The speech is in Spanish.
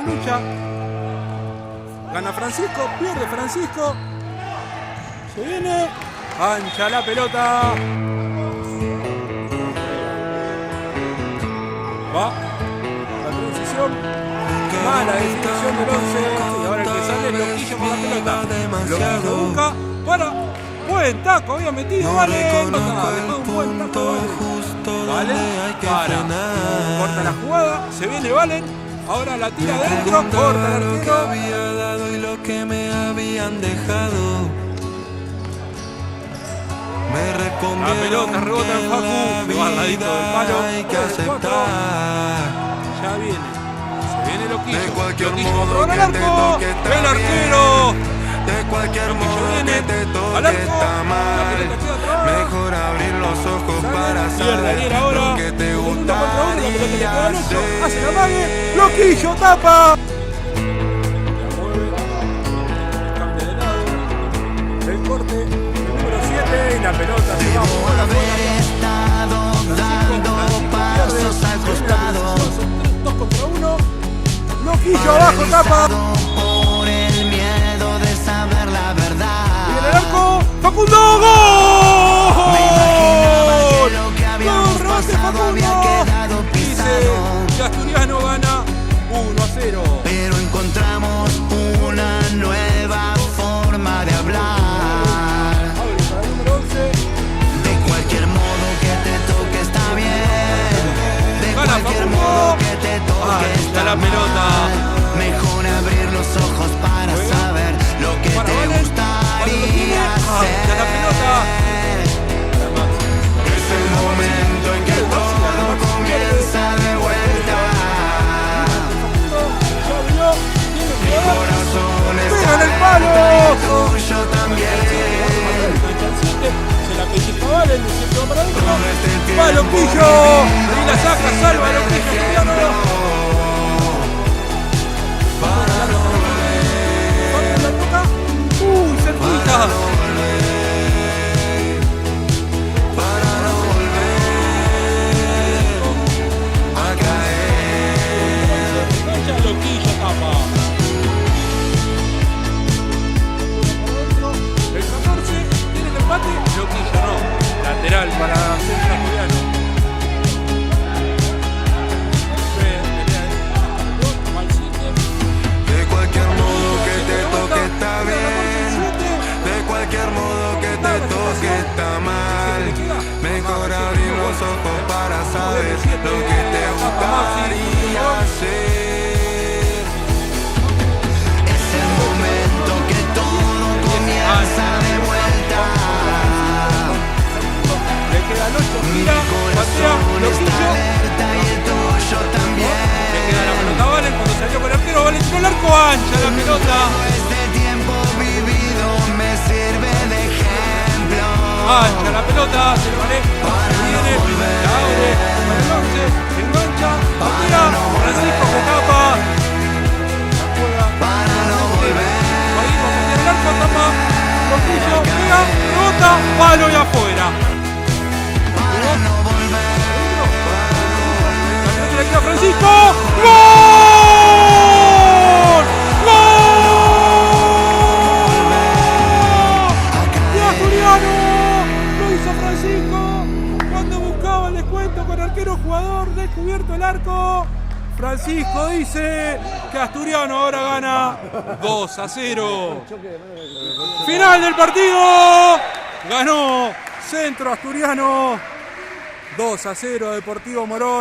lucha. Gana Francisco, pierde Francisco. Se viene, ancha la pelota. Va la transición. Mala definición del 11. Y ahora el que sale es Loquillo con la pelota. Loquillo busca para. Buen taco, había metido. Vale, dejó un buen taco. Vale, para. Corta la jugada. Se viene Valen. Ahora la tira adentro. Corta el arquero. Lo que me habían dejado. Me la pelota rebota en Facu, se va al ladito del palo. Hay que aceptar. Ya viene. Se viene Loquillo. De cualquier Loquillo modo contra el arco. que El arquero. De cualquier modo viene que te toque al arco. está mal. Mejor abrir los ojos para saber lo que te gustaría hacer. Hace la mague. Loquillo tapa. La pelota se va por la estado dando pasos al costado. 2 contra 1. Loquillo abajo, tapa. Por el miedo de saber la verdad. Y en el arco, Facundo, ¡gol! Lo que habíamos pasado había quedado pisado. Y Asturiano gana 1-0. Pero encontramos una nueva forma de hablar. Cualquier modo que te toque está la pelota. Mejor abrir los ojos para saber lo que te gustaría hacer. La pelota. Es el momento en que todo comienza de vuelta. Mi corazón está en el palo. tuyo también. Se la pellizca Valen, se va para adentro. Va Loquillo. Y la saca, salva Loquillo. La toca. Uy, cerquita. Para no volver a caer. Ya Loquillo tapa. El 14 tiene el empate. Loquillo no. Lateral para Centro Asturiano. De cualquier modo que te toque está bien. De cualquier modo que te toque está mal. Mejor abrir los ojos para saber lo que te gustaría hacer. Es el momento que todo comienza de vuelta. Le quedan 8, mira, patea, Loquillo. Alerta y el tuyo también. Le queda la pelota a Valen cuando salió con el arquero. Valen tiró el arco, ancha la pelota. Este tiempo vivido me sirve de ejemplo. Ancha la pelota, se lo maneja, se viene, la abre, para el 11, se engancha, patea, Francisco que tapa. La juega, Para no volver. ahí como tiene el arco, tapa, Loquillo, pega, rebota, palo y afuera. Para no volver. La queda Francisco, ¡gol! ¡Gol! ¡Y Asturiano! Lo hizo Francisco cuando buscaba el descuento con arquero jugador, descubierto el arco. Francisco dice que Asturiano ahora gana 2-0. Final del partido. Ganó Centro Asturiano 2-0 Deportivo Morón.